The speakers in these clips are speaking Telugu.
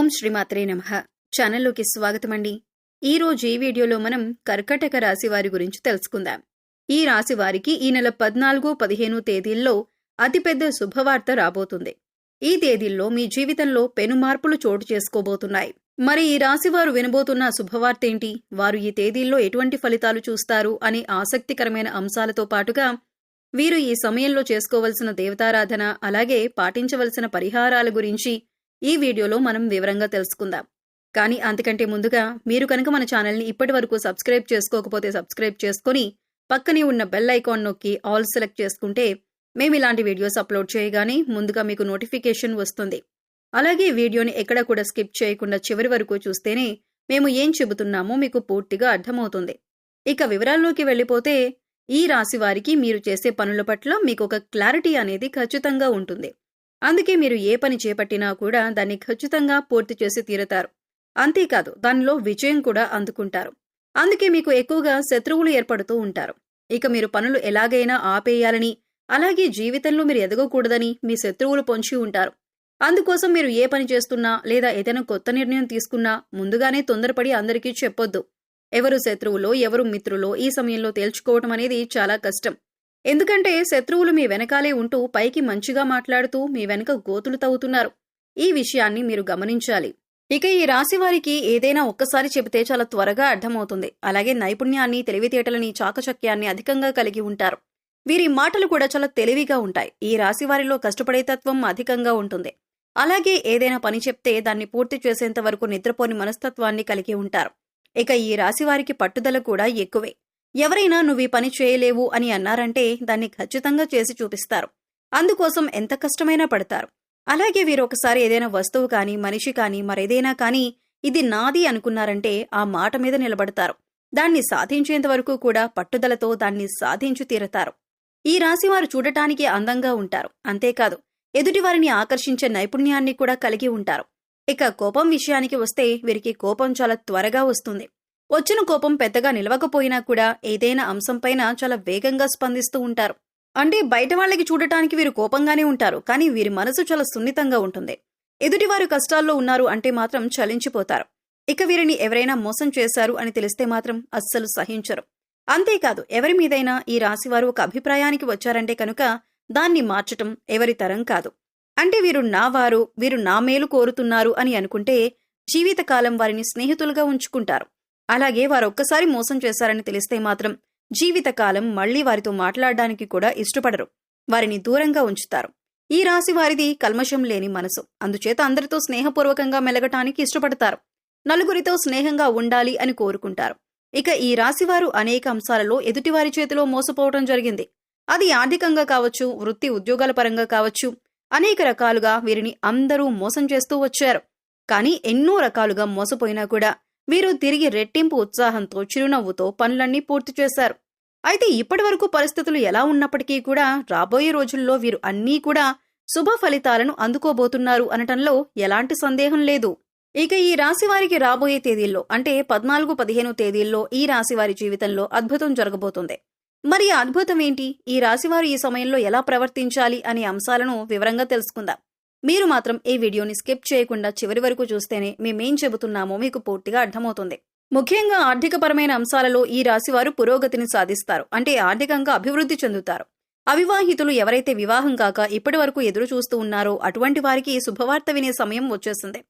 ఓం శ్రీమాత్రే నమః. ఛానల్లోకి స్వాగతమండి. ఈరోజు ఈ వీడియోలో మనం కర్కటక రాశి వారి గురించి తెలుసుకుందాం. ఈ రాశి వారికి ఈ నెల 14, 15 తేదీల్లో అతిపెద్ద శుభవార్త రాబోతుంది. ఈ తేదీల్లో మీ జీవితంలో పెను మార్పులు చోటు చేసుకోబోతున్నాయి. మరి ఈ రాశి వారు వినబోతున్న శుభవార్త ఏంటి, వారు ఈ తేదీల్లో ఎటువంటి ఫలితాలు చూస్తారు అనే ఆసక్తికరమైన అంశాలతో పాటుగా వీరు ఈ సమయంలో చేసుకోవలసిన దేవతారాధన అలాగే పాటించవలసిన పరిహారాల గురించి ఈ వీడియోలో మనం వివరంగా తెలుసుకుందాం. కానీ అంతకంటే ముందుగా మీరు కనుక మన ఛానల్ని ఇప్పటి వరకు సబ్స్క్రైబ్ చేసుకోకపోతే సబ్స్క్రైబ్ చేసుకుని పక్కనే ఉన్న బెల్ ఐకాన్ నొక్కి ఆల్ సెలెక్ట్ చేసుకుంటే మేము ఇలాంటి వీడియోస్ అప్లోడ్ చేయగానే ముందుగా మీకు నోటిఫికేషన్ వస్తుంది. అలాగే వీడియోని ఎక్కడ కూడా స్కిప్ చేయకుండా చివరి వరకు చూస్తేనే మేము ఏం చెబుతున్నామో మీకు పూర్తిగా అర్థమవుతుంది. ఇక వివరాల్లోకి వెళ్ళిపోతే ఈ రాశి వారికి మీరు చేసే పనుల పట్ల మీకు ఒక క్లారిటీ అనేది ఖచ్చితంగా ఉంటుంది. అందుకే మీరు ఏ పని చేపట్టినా కూడా దాన్ని ఖచ్చితంగా పూర్తి చేసి తీరతారు. అంతేకాదు దానిలో విజయం కూడా అందుకుంటారు. అందుకే మీకు ఎక్కువగా శత్రువులు ఏర్పడుతూ ఉంటారు. ఇక మీరు పనులు ఎలాగైనా ఆపేయాలని అలాగే జీవితంలో మీరు ఎదగకూడదని మీ శత్రువులు పొంచి ఉంటారు. అందుకోసం మీరు ఏ పని చేస్తున్నా లేదా ఏదైనా కొత్త నిర్ణయం తీసుకున్నా ముందుగానే తొందరపడి అందరికీ చెప్పొద్దు. ఎవరు శత్రువులో ఎవరు మిత్రులో ఈ సమయంలో తేల్చుకోవటం అనేది చాలా కష్టం. ఎందుకంటే శత్రువులు మీ వెనకాలే ఉంటూ పైకి మంచిగా మాట్లాడుతూ మీ వెనక గోతులు తవ్వుతున్నారు. ఈ విషయాన్ని మీరు గమనించాలి. ఇక ఈ రాశి వారికి ఏదైనా ఒక్కసారి చెబితే చాలా త్వరగా అర్థమవుతుంది. అలాగే నైపుణ్యాన్ని, తెలివితేటలని, చాకచక్యాన్ని అధికంగా కలిగి ఉంటారు. వీరి మాటలు కూడా చాలా తెలివిగా ఉంటాయి. ఈ రాశి వారిలో కష్టపడే తత్వం అధికంగా ఉంటుంది. అలాగే ఏదైనా పని చెప్తే దాన్ని పూర్తి చేసేంత వరకు నిద్రపోని మనస్తత్వాన్ని కలిగి ఉంటారు. ఇక ఈ రాశి వారికి పట్టుదల కూడా ఎక్కువే. ఎవరైనా నువ్వు ఈ పని చేయలేవు అని అన్నారంటే దాన్ని ఖచ్చితంగా చేసి చూపిస్తారు. అందుకోసం ఎంత కష్టమైనా పడతారు. అలాగే వీరు ఒకసారి ఏదైనా వస్తువు కానీ మనిషి కానీ మరేదైనా కానీ ఇది నాది అనుకున్నారంటే ఆ మాట మీద నిలబడతారు. దాన్ని సాధించేంత వరకు కూడా పట్టుదలతో దాన్ని సాధించి తీరతారు. ఈ రాశివారు చూడటానికి అందంగా ఉంటారు. అంతేకాదు ఎదుటివారిని ఆకర్షించే నైపుణ్యాన్ని కూడా కలిగి ఉంటారు. ఇక కోపం విషయానికి వస్తే వీరికి కోపం చాలా త్వరగా వస్తుంది. వచ్చిన కోపం పెద్దగా నిలవకపోయినా కూడా ఏదైనా అంశంపైన చాలా వేగంగా స్పందిస్తూ ఉంటారు. అంటే బయట వాళ్ళకి చూడటానికి వీరు కోపంగానే ఉంటారు, కానీ వీరి మనసు చాలా సున్నితంగా ఉంటుంది. ఎదుటివారు కష్టాల్లో ఉన్నారు అంటే మాత్రం చలించిపోతారు. ఇక వీరిని ఎవరైనా మోసం చేశారు అని తెలిస్తే మాత్రం అస్సలు సహించరు. అంతేకాదు ఎవరి మీదైనా ఈ రాశివారు ఒక అభిప్రాయానికి వచ్చారంటే కనుక దాన్ని మార్చటం ఎవరి తరం కాదు. అంటే వీరు వీరు నా మేలు కోరుతున్నారు అని అనుకుంటే జీవితకాలం వారిని స్నేహితులుగా ఉంచుకుంటారు. అలాగే వారు ఒక్కసారి మోసం చేశారని తెలిస్తే మాత్రం జీవితకాలం మళ్లీ వారితో మాట్లాడడానికి కూడా ఇష్టపడరు. వారిని దూరంగా ఉంచుతారు. ఈ రాశి వారిది కల్మషం లేని మనసు. అందుచేత అందరితో స్నేహపూర్వకంగా మెలగటానికి ఇష్టపడతారు. నలుగురితో స్నేహంగా ఉండాలి అని కోరుకుంటారు. ఇక ఈ రాశివారు అనేక అంశాలలో ఎదుటివారి చేతిలో మోసపోవటం జరిగింది. అది ఆర్థికంగా కావచ్చు, వృత్తి ఉద్యోగాల పరంగా కావచ్చు, అనేక రకాలుగా వీరిని అందరూ మోసం చేస్తూ వచ్చారు. కానీ ఎన్నో రకాలుగా మోసపోయినా కూడా వీరు తిరిగి రెట్టింపు ఉత్సాహంతో చిరునవ్వుతో పనులన్నీ పూర్తి చేశారు. అయితే ఇప్పటి వరకు పరిస్థితులు ఎలా ఉన్నప్పటికీ కూడా రాబోయే రోజుల్లో వీరు అన్నీ కూడా శుభ ఫలితాలను అందుకోబోతున్నారు అనటంలో ఎలాంటి సందేహం లేదు. ఇక ఈ రాశివారికి రాబోయే తేదీల్లో అంటే 14, 15 తేదీల్లో ఈ రాశివారి జీవితంలో అద్భుతం జరగబోతుంది. మరి ఆ అద్భుతం ఏంటి, ఈ రాశివారు ఈ సమయంలో ఎలా ప్రవర్తించాలి అనే అంశాలను వివరంగా తెలుసుకుందాం. మీరు మాత్రం ఈ వీడియోని స్కిప్ చేయకుండా చివరి వరకు చూస్తేనే మేమేం చెబుతున్నామో మీకు పూర్తిగా అర్థమవుతుంది. ముఖ్యంగా ఆర్థికపరమైన అంశాలలో ఈ రాశివారు పురోగతిని సాధిస్తారు. అంటే ఆర్థికంగా అభివృద్ధి చెందుతారు. అవివాహితులు ఎవరైతే వివాహం కాక ఇప్పటి వరకు ఎదురు చూస్తూ ఉన్నారో అటువంటి వారికి శుభవార్త వినే సమయం వచ్చేస్తుంది.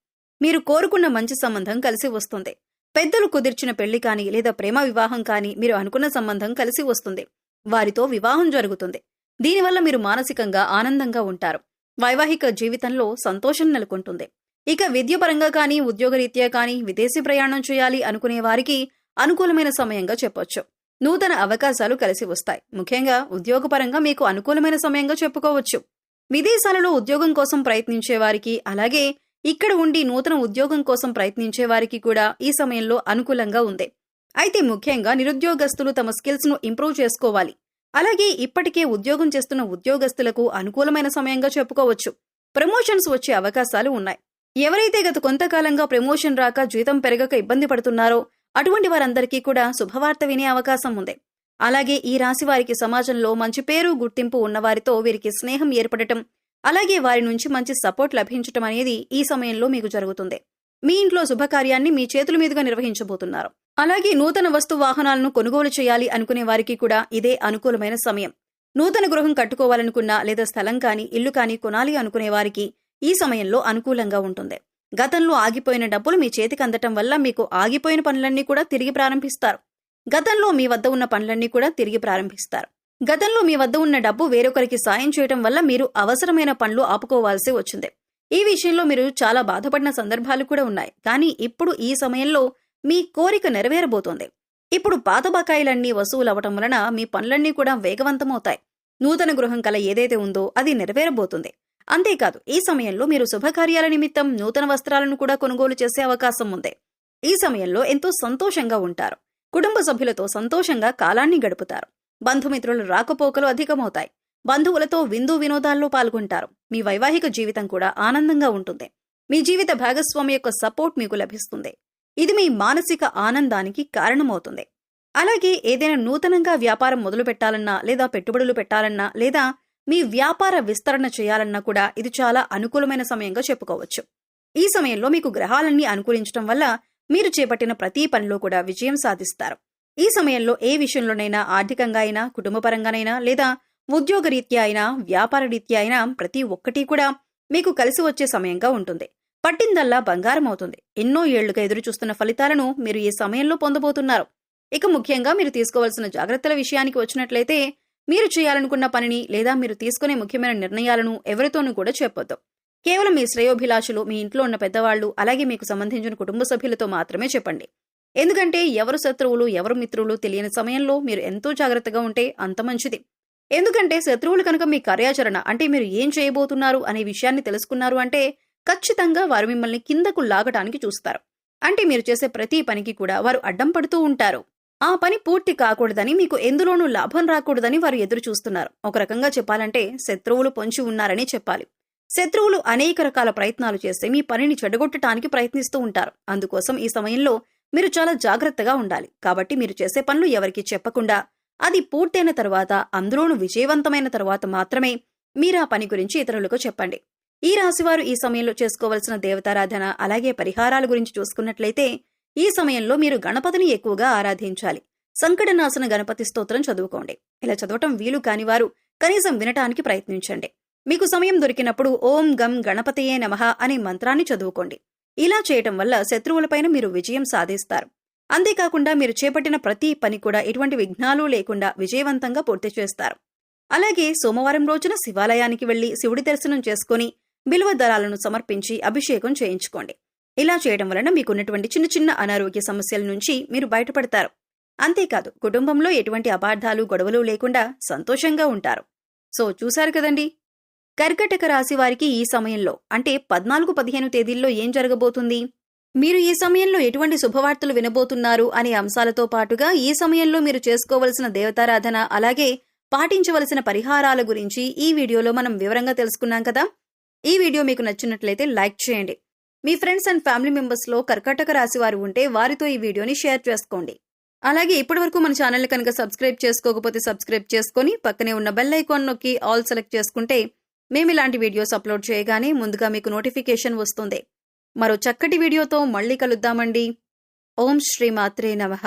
మీరు కోరుకున్న మంచి సంబంధం కలిసి వస్తుంది. పెద్దలు కుదిర్చిన పెళ్లి కానీ లేదా ప్రేమ వివాహం కానీ మీరు అనుకున్న సంబంధం కలిసి వస్తుంది. వారితో వివాహం జరుగుతుంది. దీనివల్ల మీరు మానసికంగా ఆనందంగా ఉంటారు. వైవాహిక జీవితంలో సంతోషం నెలకొంటుంది. ఇక విద్యపరంగా కానీ ఉద్యోగరీత్యా కానీ విదేశీ ప్రయాణం చేయాలి అనుకునే వారికి అనుకూలమైన సమయంగా చెప్పొచ్చు. నూతన అవకాశాలు కలిసి వస్తాయి. ముఖ్యంగా ఉద్యోగపరంగా మీకు అనుకూలమైన సమయంగా చెప్పుకోవచ్చు. విదేశాలలో ఉద్యోగం కోసం ప్రయత్నించే వారికి అలాగే ఇక్కడ ఉండి నూతన ఉద్యోగం కోసం ప్రయత్నించే వారికి కూడా ఈ సమయంలో అనుకూలంగా ఉంది. అయితే ముఖ్యంగా నిరుద్యోగస్తులు తమ స్కిల్స్ ను ఇంప్రూవ్ చేసుకోవాలి. అలాగే ఇప్పటికే ఉద్యోగం చేస్తున్న ఉద్యోగస్తులకు అనుకూలమైన సమయంగా చెప్పుకోవచ్చు. ప్రమోషన్స్ వచ్చే అవకాశాలు ఉన్నాయి. ఎవరైతే గత కొంతకాలంగా ప్రమోషన్ రాక జీతం పెరగక ఇబ్బంది పడుతున్నారో అటువంటి వారందరికీ కూడా శుభవార్త వినే అవకాశం ఉంది. అలాగే ఈ రాశి వారికి సమాజంలో మంచి పేరు గుర్తింపు ఉన్నవారితో వీరికి స్నేహం ఏర్పడటం అలాగే వారి నుంచి మంచి సపోర్ట్ లభించటం అనేది ఈ సమయంలో మీకు జరుగుతుంది. మీ ఇంట్లో శుభకార్యాన్ని మీ చేతుల మీదుగా నిర్వహించబోతున్నారు. అలాగే నూతన వస్తు వాహనాలను కొనుగోలు చేయాలి అనుకునే వారికి కూడా ఇదే అనుకూలమైన సమయం. నూతన గృహం కట్టుకోవాలనుకున్నా లేదా స్థలం కానీ ఇల్లు కానీ కొనాలి అనుకునే వారికి ఈ సమయంలో అనుకూలంగా ఉంటుంది. గతంలో ఆగిపోయిన డబ్బులు మీ చేతికి అందటం వల్ల మీకు ఆగిపోయిన పనులన్నీ కూడా తిరిగి ప్రారంభిస్తారు. గతంలో మీ వద్ద ఉన్న పనులన్నీ కూడా తిరిగి ప్రారంభిస్తారు. గతంలో మీ వద్ద ఉన్న డబ్బు వేరొకరికి సాయం చేయటం వల్ల మీరు అవసరమైన పనులు ఆపుకోవాల్సి వచ్చింది. ఈ విషయంలో మీరు చాలా బాధపడిన సందర్భాలు కూడా ఉన్నాయి. కానీ ఇప్పుడు ఈ సమయంలో మీ కోరిక నెరవేరబోతోంది. ఇప్పుడు పాత బకాయిలన్నీ వసూలవటం వలన మీ పనులన్నీ కూడా వేగవంతమవుతాయి. నూతన గృహం కల ఏదైతే ఉందో అది నెరవేరబోతుంది. అంతేకాదు ఈ సమయంలో మీరు శుభకార్యాల నిమిత్తం నూతన వస్త్రాలను కూడా కొనుగోలు చేసే అవకాశం ఉంది. ఈ సమయంలో ఎంతో సంతోషంగా ఉంటారు. కుటుంబ సభ్యులతో సంతోషంగా కాలాన్ని గడుపుతారు. బంధుమిత్రుల రాకపోకలు అధికమవుతాయి. బంధువులతో విందు వినోదాల్లో పాల్గొంటారు. మీ వైవాహిక జీవితం కూడా ఆనందంగా ఉంటుంది. మీ జీవిత భాగస్వామి యొక్క సపోర్ట్ మీకు లభిస్తుంది. ఇది మీ మానసిక ఆనందానికి కారణమవుతుంది. అలాగే ఏదైనా నూతనంగా వ్యాపారం మొదలు పెట్టాలన్నా లేదా పెట్టుబడులు పెట్టాలన్నా లేదా మీ వ్యాపార విస్తరణ చేయాలన్నా కూడా ఇది చాలా అనుకూలమైన సమయంగా చెప్పుకోవచ్చు. ఈ సమయంలో మీకు గ్రహాలన్నీ అనుకూలించడం వల్ల మీరు చేపట్టిన ప్రతి పనిలో కూడా విజయం సాధిస్తారు. ఈ సమయంలో ఏ విషయంలోనైనా ఆర్థికంగా అయినా కుటుంబపరంగానైనా లేదా ఉద్యోగరీత్యా అయినా వ్యాపార రీత్యా అయినా ప్రతి ఒక్కటి కూడా మీకు కలిసి వచ్చే సమయంగా ఉంటుంది. పట్టిందల్లా బంగారం అవుతుంది. ఎన్నో ఏళ్లుగా ఎదురుచూస్తున్న ఫలితాలను మీరు ఈ సమయంలో పొందబోతున్నారు. ఇక ముఖ్యంగా మీరు తీసుకోవాల్సిన జాగ్రత్తల విషయానికి వచ్చినట్లయితే మీరు చేయాలనుకున్న పనిని లేదా మీరు తీసుకునే ముఖ్యమైన నిర్ణయాలను ఎవరితోనూ కూడా చెప్పొద్దు. కేవలం మీ శ్రేయోభిలాషులు, మీ ఇంట్లో ఉన్న పెద్దవాళ్లు, అలాగే మీకు సంబంధించిన కుటుంబ సభ్యులతో మాత్రమే చెప్పండి. ఎందుకంటే ఎవరు శత్రువులు ఎవరు మిత్రులు తెలియని సమయంలో మీరు ఎంతో జాగ్రత్తగా ఉంటే అంత మంచిది. ఎందుకంటే శత్రువులు కనుక మీ కార్యాచరణ అంటే మీరు ఏం చేయబోతున్నారు అనే విషయాన్ని తెలుసుకున్నారు అంటే ఖచ్చితంగా వారు మిమ్మల్ని కిందకు లాగటానికి చూస్తారు. అంటే మీరు చేసే ప్రతి పనికి కూడా వారు అడ్డం పడుతూ ఉంటారు. ఆ పని పూర్తి కాకూడదని, మీకు ఎందులోనూ లాభం రాకూడదని వారు ఎదురు చూస్తున్నారు. ఒక రకంగా చెప్పాలంటే శత్రువులు పొంచి ఉన్నారని చెప్పాలి. శత్రువులు అనేక రకాల ప్రయత్నాలు చేస్తే మీ పనిని చెడగొట్టడానికి ప్రయత్నిస్తూ ఉంటారు. అందుకోసం ఈ సమయంలో మీరు చాలా జాగ్రత్తగా ఉండాలి. కాబట్టి మీరు చేసే పనులు ఎవరికి చెప్పకుండా అది పూర్తయిన తర్వాత, అందులోనూ విజయవంతమైన తర్వాత మాత్రమే మీరు ఆ పని గురించి ఇతరులకు చెప్పండి. ఈ రాశివారు ఈ సమయంలో చేసుకోవాల్సిన దేవతారాధన అలాగే పరిహారాల గురించి చూసుకున్నట్లయితే ఈ సమయంలో మీరు గణపతిని ఎక్కువగా ఆరాధించాలి. సంకటనాశన గణపతి స్తోత్రం చదువుకోండి. ఇలా చదవటం వీలు కానివారు కనీసం వినటానికి ప్రయత్నించండి. మీకు సమయం దొరికినప్పుడు ఓం గం గణపతయే నమః అనే మంత్రాన్ని చదువుకోండి. ఇలా చేయటం వల్ల శత్రువులపైన మీరు విజయం సాధిస్తారు. అంతేకాకుండా మీరు చేపట్టిన ప్రతి పని కూడా ఎటువంటి విఘ్నాలు లేకుండా విజయవంతంగా పూర్తి చేస్తారు. అలాగే సోమవారం రోజున శివాలయానికి వెళ్లి శివుడి దర్శనం చేసుకుని బిల్వ దళాలను సమర్పించి అభిషేకం చేయించుకోండి. ఇలా చేయడం వలన మీకున్నటువంటి చిన్న చిన్న అనారోగ్య సమస్యల నుంచి మీరు బయటపడతారు. అంతేకాదు కుటుంబంలో ఎటువంటి అపార్థాలు గొడవలు లేకుండా సంతోషంగా ఉంటారు. సో చూశారు కదండి, కర్కటక రాశి వారికి ఈ సమయంలో అంటే 14-15 తేదీల్లో ఏం జరగబోతుంది, మీరు ఈ సమయంలో ఎటువంటి శుభవార్తలు వినబోతున్నారు అనే అంశాలతో పాటుగా ఈ సమయంలో మీరు చేసుకోవలసిన దేవతారాధన అలాగే పాటించవలసిన పరిహారాల గురించి ఈ వీడియోలో మనం వివరంగా తెలుసుకున్నాం కదా. ఈ వీడియో మీకు నచ్చినట్లయితే లైక్ చేయండి. మీ ఫ్రెండ్స్ అండ్ ఫ్యామిలీ మెంబర్స్లో కర్కాటక రాశి వారు ఉంటే వారితో ఈ వీడియోని షేర్ చేసుకోండి. అలాగే ఇప్పటివరకు మన ఛానల్ కనుక సబ్స్క్రైబ్ చేసుకోకపోతే సబ్స్క్రైబ్ చేసుకొని పక్కనే ఉన్న బెల్ ఐకాన్ నొక్కి ఆల్ సెలెక్ట్ చేసుకుంటే మేము ఇలాంటి వీడియోస్ అప్లోడ్ చేయగానే ముందుగా మీకు నోటిఫికేషన్ వస్తుంది. మరో చక్కటి వీడియోతో మళ్ళీ కలుద్దామండి. ఓం శ్రీ మాత్రే నమః.